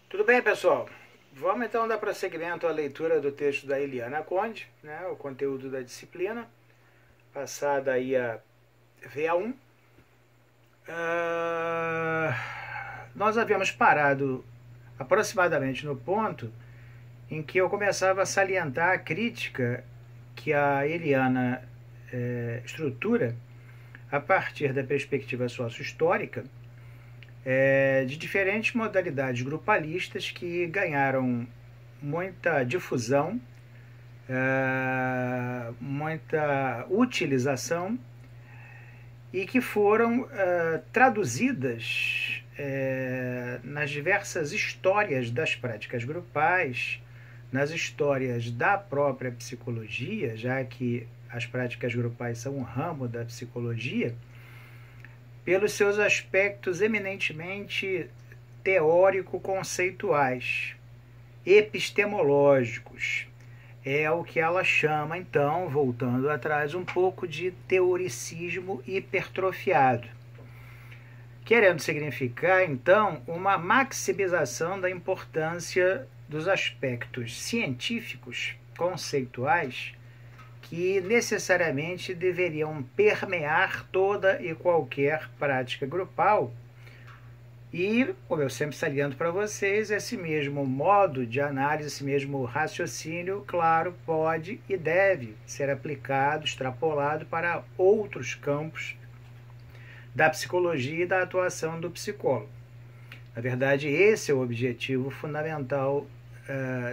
Tudo bem, pessoal? Vamos então dar prosseguimento à leitura do texto da Eliana Conde, né, o conteúdo da disciplina, passada aí a VA1. Nós havíamos parado aproximadamente no ponto em que eu começava a salientar a crítica que a Eliana estrutura a partir da perspectiva sócio-histórica de diferentes modalidades grupalistas que ganharam muita difusão, muita utilização e que foram traduzidas nas diversas histórias das práticas grupais, nas histórias da própria psicologia, já que as práticas grupais são um ramo da psicologia, pelos seus aspectos eminentemente teórico-conceituais, epistemológicos. É o que ela chama, então, voltando atrás, um pouco de teoricismo hipertrofiado, querendo significar, então, uma maximização da importância dos aspectos científicos, conceituais, que necessariamente deveriam permear toda e qualquer prática grupal. E, como eu sempre saliento para vocês, esse mesmo modo de análise, esse mesmo raciocínio, claro, pode e deve ser aplicado, extrapolado para outros campos da psicologia e da atuação do psicólogo. Na verdade, esse é o objetivo fundamental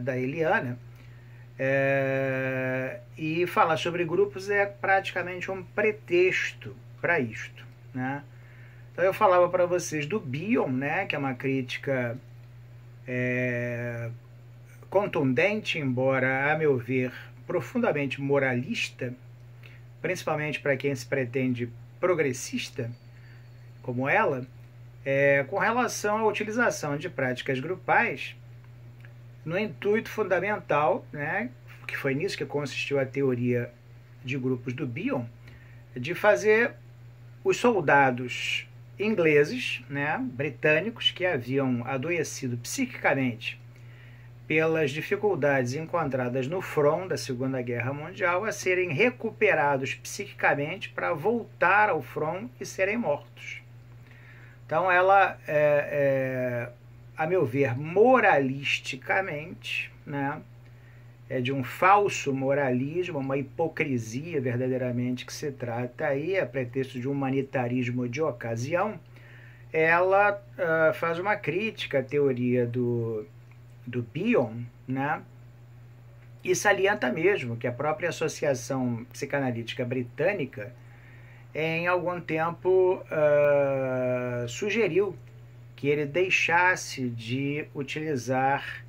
da Eliana. E falar sobre grupos é praticamente um pretexto para isto, né? Então eu falava para vocês do Bion, né, que é uma crítica contundente, embora, a meu ver, profundamente moralista, principalmente para quem se pretende progressista, como ela, com relação à utilização de práticas grupais no intuito fundamental, né, que foi nisso que consistiu a teoria de grupos do Bion, de fazer os soldados ingleses, né, britânicos, que haviam adoecido psiquicamente pelas dificuldades encontradas no front da Segunda Guerra Mundial, a serem recuperados psiquicamente para voltar ao front e serem mortos. Então ela, a meu ver, moralisticamente, né, é de um falso moralismo, uma hipocrisia verdadeiramente que se trata aí, a pretexto de um humanitarismo de ocasião. Ela faz uma crítica à teoria do Bion, né, e salienta mesmo que a própria Associação Psicanalítica Britânica, em algum tempo, sugeriu que ele deixasse de utilizar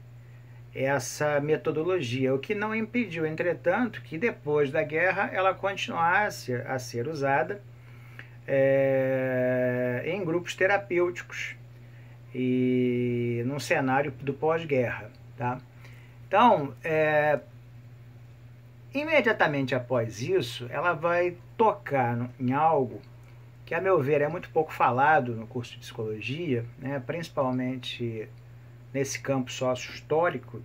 essa metodologia, o que não impediu, entretanto, que depois da guerra ela continuasse a ser usada em grupos terapêuticos e num cenário do pós-guerra, tá? Então, imediatamente após isso, ela vai tocar em algo que, a meu ver, é muito pouco falado no curso de psicologia, né, principalmente nesse campo sócio-histórico,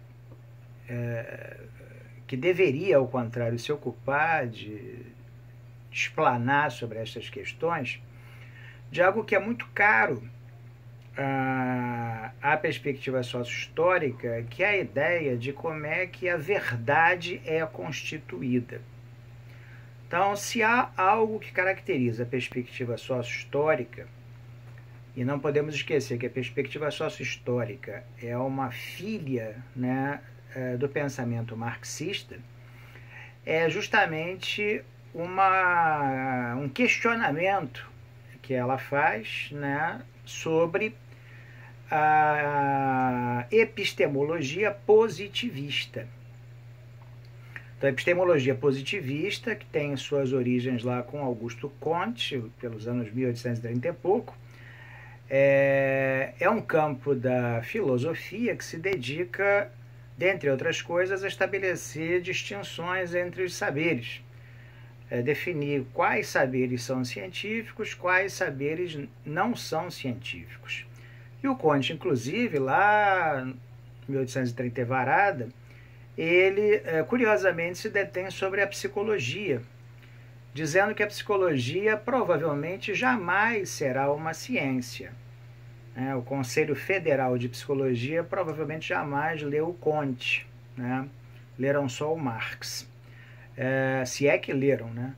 que deveria, ao contrário, se ocupar de explanar sobre estas questões, de algo que é muito caro à perspectiva sócio-histórica, que é a ideia de como é que a verdade é constituída. Então, se há algo que caracteriza a perspectiva sócio-histórica, e não podemos esquecer que a perspectiva sócio-histórica é uma filha, né, do pensamento marxista, é justamente um questionamento que ela faz, né, sobre a epistemologia positivista. Então, a epistemologia positivista, que tem suas origens lá com Augusto Comte, pelos anos 1830 e pouco, é um campo da filosofia que se dedica, dentre outras coisas, a estabelecer distinções entre os saberes, definir quais saberes são científicos, quais saberes não são científicos. E o Comte, inclusive, lá em 1830 e varada, ele, curiosamente, se detém sobre a psicologia, dizendo que a psicologia provavelmente jamais será uma ciência. O Conselho Federal de Psicologia provavelmente jamais leu o Comte, né? Leram só o Marx, se é que leram, né?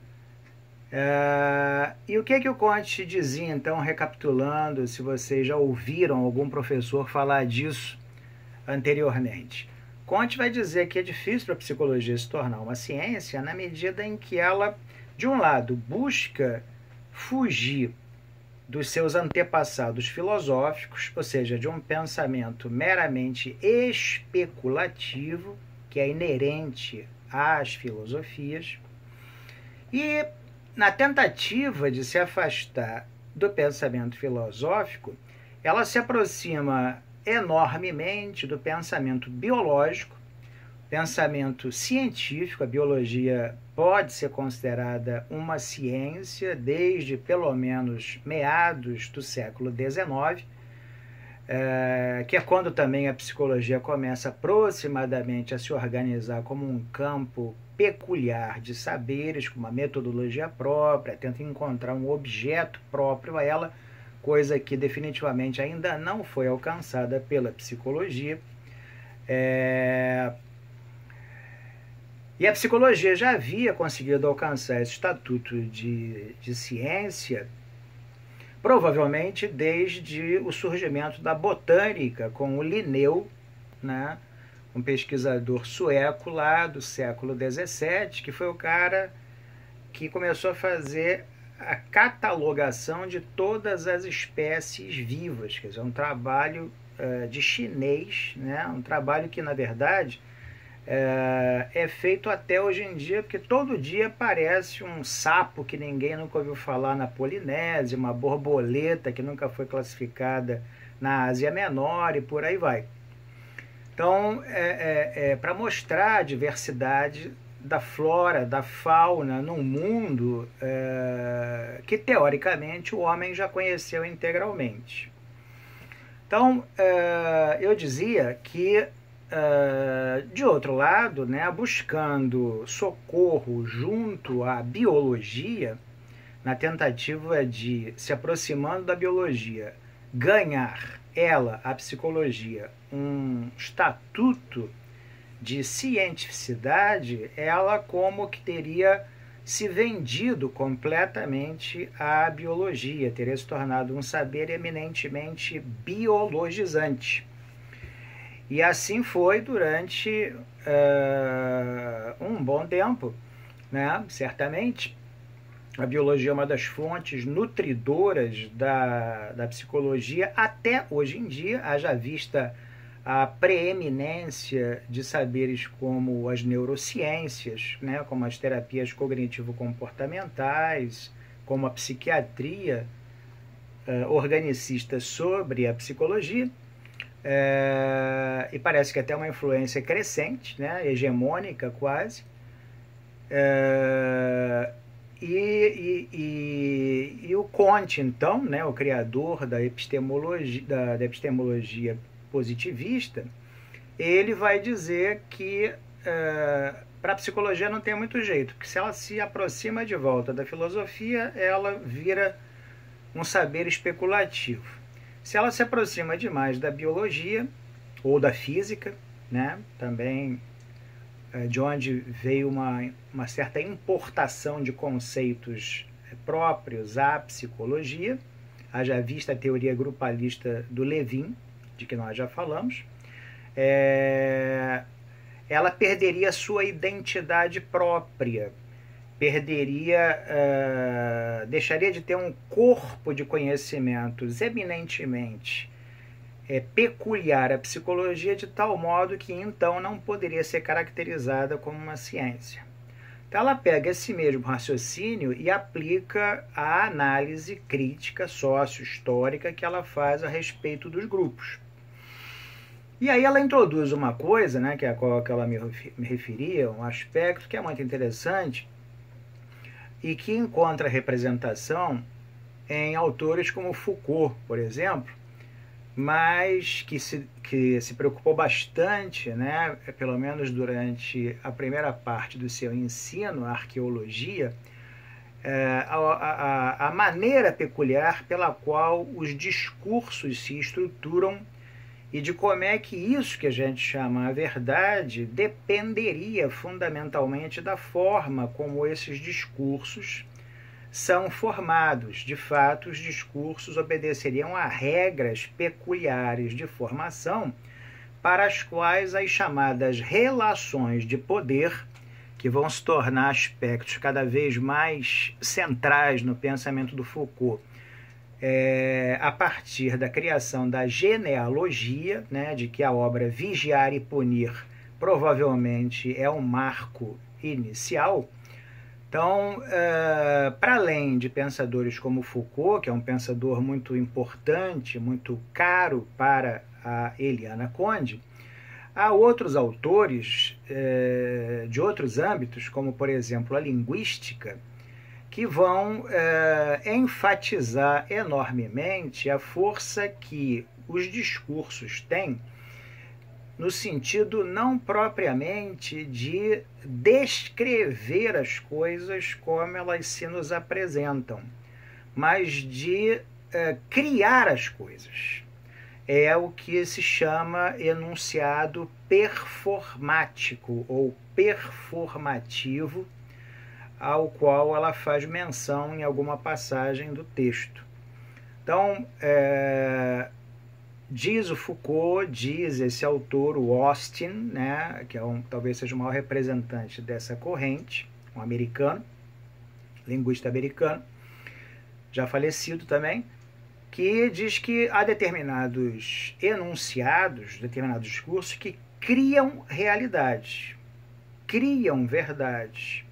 E o que o Comte dizia, então, recapitulando, se vocês já ouviram algum professor falar disso anteriormente? Comte vai dizer que é difícil para a psicologia se tornar uma ciência na medida em que ela, de um lado, busca fugir dos seus antepassados filosóficos, ou seja, de um pensamento meramente especulativo, que é inerente às filosofias, e na tentativa de se afastar do pensamento filosófico, ela se aproxima enormemente do pensamento biológico, pensamento científico. A biologia pode ser considerada uma ciência desde pelo menos meados do século XIX, que é quando também a psicologia começa aproximadamente a se organizar como um campo peculiar de saberes, com uma metodologia própria, tenta encontrar um objeto próprio a ela, coisa que definitivamente ainda não foi alcançada pela psicologia. E a psicologia já havia conseguido alcançar esse estatuto de ciência, provavelmente desde o surgimento da botânica, com o Linneu, né? Um pesquisador sueco lá do século XVII, que foi o cara que começou a fazer a catalogação de todas as espécies vivas, quer dizer, um trabalho de chinês, né? Um trabalho que, na verdade, é feito até hoje em dia, porque todo dia aparece um sapo que ninguém nunca ouviu falar na Polinésia, uma borboleta que nunca foi classificada na Ásia Menor e por aí vai. Então, para mostrar a diversidade da flora, da fauna num mundo que, teoricamente, o homem já conheceu integralmente. Então, eu dizia que, de outro lado, né, buscando socorro junto à biologia, na tentativa de, se aproximando da biologia, ganhar ela, a psicologia, um estatuto de cientificidade, ela como que teria se vendido completamente à biologia, teria se tornado um saber eminentemente biologizante. E assim foi durante um bom tempo, né? Certamente a biologia é uma das fontes nutridoras da psicologia até hoje em dia, haja vista a preeminência de saberes como as neurociências, né, como as terapias cognitivo-comportamentais, como a psiquiatria organicista sobre a psicologia, e parece que até uma influência crescente, né, hegemônica quase. E o Comte, então, né, o criador da epistemologia positivista, ele vai dizer que para a psicologia não tem muito jeito, porque se ela se aproxima de volta da filosofia, ela vira um saber especulativo. Se ela se aproxima demais da biologia ou da física, né, também de onde veio uma certa importação de conceitos próprios à psicologia, haja vista a teoria grupalista do Levin, de que nós já falamos, ela perderia sua identidade própria, deixaria de ter um corpo de conhecimentos eminentemente peculiar à psicologia, de tal modo que então não poderia ser caracterizada como uma ciência. Então ela pega esse mesmo raciocínio e aplica a análise crítica sócio-histórica que ela faz a respeito dos grupos. E aí ela introduz uma coisa, né, que é a qual ela me referia, um aspecto que é muito interessante e que encontra representação em autores como Foucault, por exemplo, mas que se preocupou bastante, né, pelo menos durante a primeira parte do seu ensino, a arqueologia, a maneira peculiar pela qual os discursos se estruturam e de como é que isso que a gente chama a verdade dependeria fundamentalmente da forma como esses discursos são formados. De fato, os discursos obedeceriam a regras peculiares de formação para as quais as chamadas relações de poder, que vão se tornar aspectos cada vez mais centrais no pensamento do Foucault, a partir da criação da genealogia, né, de que a obra Vigiar e Punir provavelmente é um marco inicial. Então, para além de pensadores como Foucault, que é um pensador muito importante, muito caro para a Eliana Conde, há outros autores de outros âmbitos, como, por exemplo, a linguística, que vão enfatizar enormemente a força que os discursos têm no sentido não propriamente de descrever as coisas como elas se nos apresentam, mas de criar as coisas. É o que se chama enunciado performático ou performativo, ao qual ela faz menção em alguma passagem do texto. Então, diz o Foucault, diz esse autor, o Austin, né, que talvez seja o maior representante dessa corrente, um americano, linguista americano, já falecido também, que diz que há determinados enunciados, determinados discursos que criam realidades, criam verdades.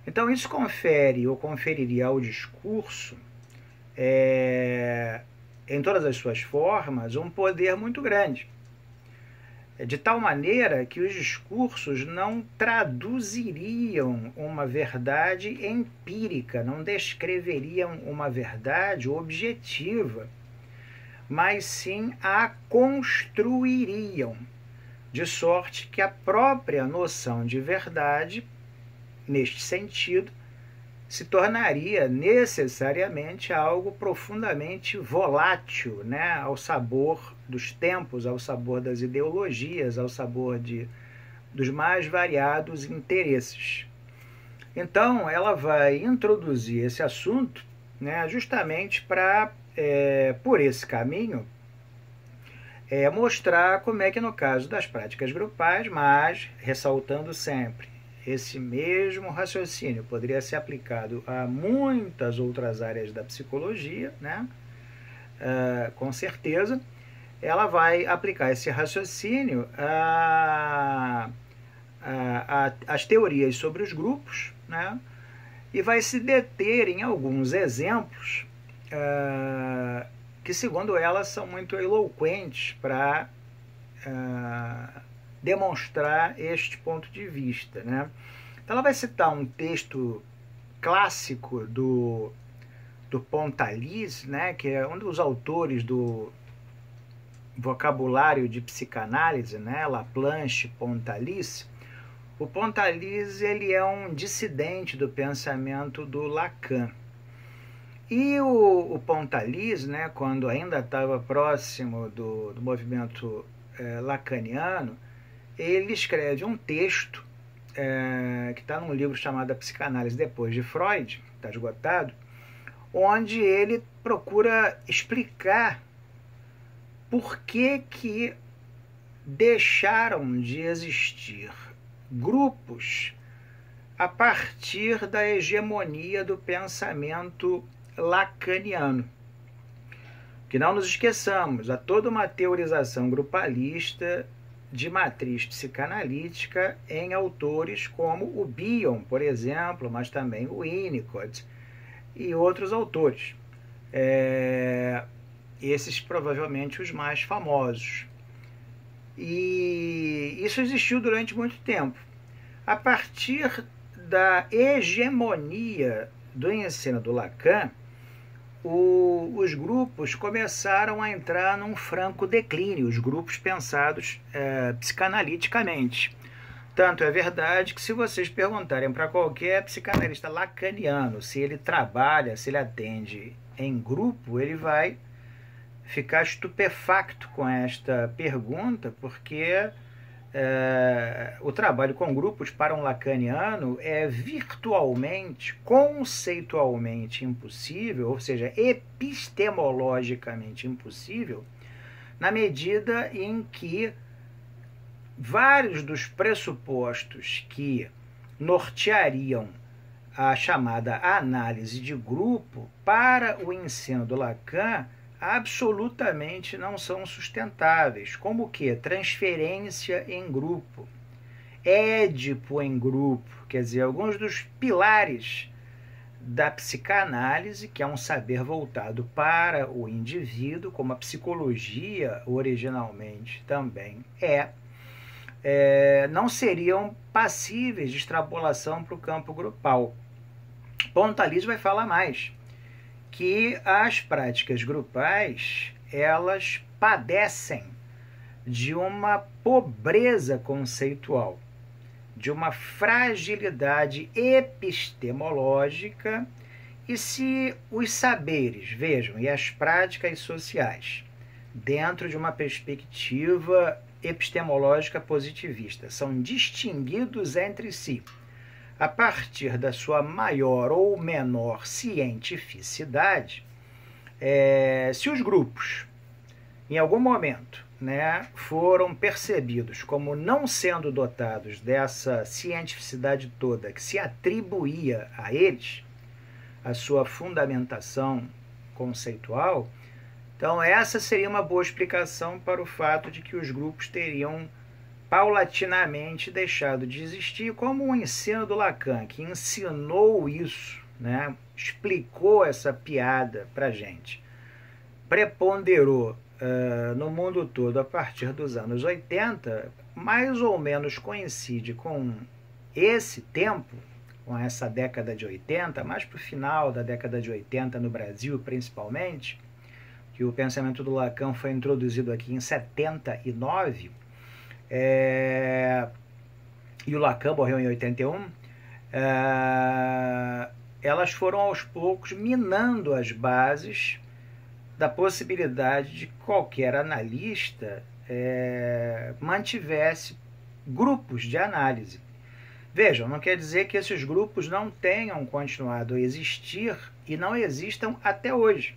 Então isso confere ou conferiria ao discurso, em todas as suas formas, um poder muito grande. De tal maneira que os discursos não traduziriam uma verdade empírica, não descreveriam uma verdade objetiva, mas sim a construiriam, de sorte que a própria noção de verdade, neste sentido, se tornaria necessariamente algo profundamente volátil, né? Ao sabor dos tempos, ao sabor das ideologias, ao sabor dos mais variados interesses. Então, ela vai introduzir esse assunto, né, justamente para, por esse caminho, mostrar como é que, no caso das práticas grupais, mas ressaltando sempre, esse mesmo raciocínio poderia ser aplicado a muitas outras áreas da psicologia, né? Com certeza, ela vai aplicar esse raciocínio às teorias sobre os grupos, né? E vai se deter em alguns exemplos que, segundo ela, são muito eloquentes para demonstrar este ponto de vista, né? Então ela vai citar um texto clássico do Pontalis, né, que é um dos autores do vocabulário de psicanálise, né, Laplanche, Pontalis. O Pontalis, ele é um dissidente do pensamento do Lacan. E o Pontalis, né, quando ainda estava próximo do movimento lacaniano, ele escreve um texto que está num livro chamado A Psicanálise Depois de Freud, está esgotado, onde ele procura explicar por que deixaram de existir grupos a partir da hegemonia do pensamento lacaniano. Que não nos esqueçamos, há toda uma teorização grupalista de matriz psicanalítica em autores como o Bion, por exemplo, mas também o Winnicott e outros autores. Esses provavelmente os mais famosos. E isso existiu durante muito tempo. A partir da hegemonia do ensino do Lacan, os grupos começaram a entrar num franco declínio, os grupos pensados psicanaliticamente. Tanto é verdade que se vocês perguntarem para qualquer psicanalista lacaniano se ele trabalha, se ele atende em grupo, ele vai ficar estupefacto com esta pergunta, porque o trabalho com grupos para um lacaniano é virtualmente, conceitualmente impossível, ou seja, epistemologicamente impossível, na medida em que vários dos pressupostos que norteariam a chamada análise de grupo para o ensino do Lacan absolutamente não são sustentáveis, como o que? Transferência em grupo, Édipo em grupo, quer dizer, alguns dos pilares da psicanálise, que é um saber voltado para o indivíduo, como a psicologia originalmente também não seriam passíveis de extrapolação para o campo grupal. Pontalis vai falar mais, que as práticas grupais, elas padecem de uma pobreza conceitual, de uma fragilidade epistemológica, e se os saberes, vejam, e as práticas sociais, dentro de uma perspectiva epistemológica positivista, são distinguidos entre si a partir da sua maior ou menor cientificidade, se os grupos, em algum momento, foram percebidos como não sendo dotados dessa cientificidade toda que se atribuía a eles, a sua fundamentação conceitual, então essa seria uma boa explicação para o fato de que os grupos teriam paulatinamente deixado de existir, como o ensino do Lacan, que ensinou isso, explicou essa piada para a gente, preponderou no mundo todo a partir dos anos 80, mais ou menos coincide com esse tempo, com essa década de 80, mais para o final da década de 80 no Brasil principalmente, que o pensamento do Lacan foi introduzido aqui em 79, e o Lacan morreu em 81, elas foram aos poucos minando as bases da possibilidade de que qualquer analista mantivesse grupos de análise. Vejam, não quer dizer que esses grupos não tenham continuado a existir e não existam até hoje.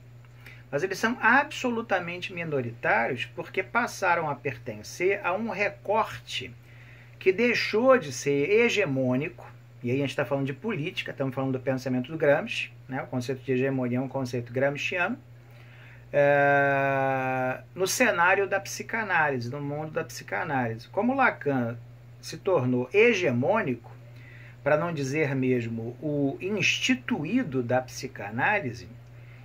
Mas eles são absolutamente minoritários porque passaram a pertencer a um recorte que deixou de ser hegemônico, e aí a gente está falando de política, estamos falando do pensamento do Gramsci, o conceito de hegemonia é um conceito gramsciano, no cenário da psicanálise, no mundo da psicanálise. Como Lacan se tornou hegemônico, para não dizer mesmo o instituído da psicanálise,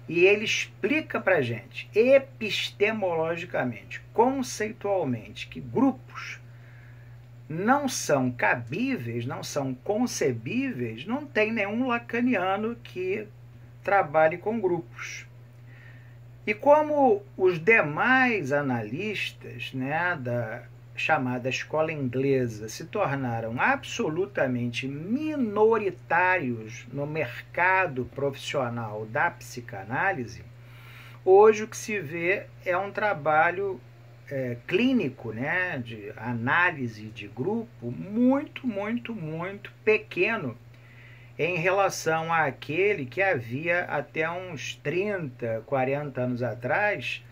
e ele explica para a gente, epistemologicamente, conceitualmente, que grupos não são cabíveis, não são concebíveis, não tem nenhum lacaniano que trabalhe com grupos. E como os demais analistas da chamada escola inglesa se tornaram absolutamente minoritários no mercado profissional da psicanálise, hoje o que se vê é um trabalho clínico, de análise de grupo muito, muito, muito pequeno em relação àquele que havia até uns 30, 40 anos atrás,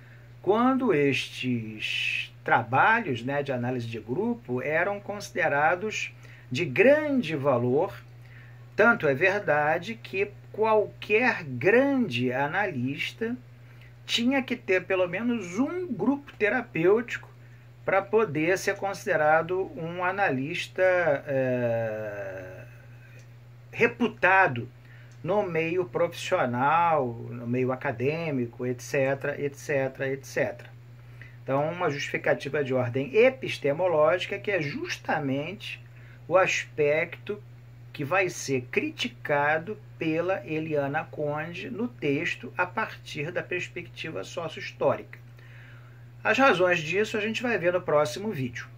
quando estes trabalhos de análise de grupo eram considerados de grande valor. Tanto é verdade que qualquer grande analista tinha que ter pelo menos um grupo terapêutico para poder ser considerado um analista reputado no meio profissional, no meio acadêmico, etc, etc, etc. Então, uma justificativa de ordem epistemológica, que é justamente o aspecto que vai ser criticado pela Eliana Conde no texto a partir da perspectiva sócio-histórica. As razões disso a gente vai ver no próximo vídeo.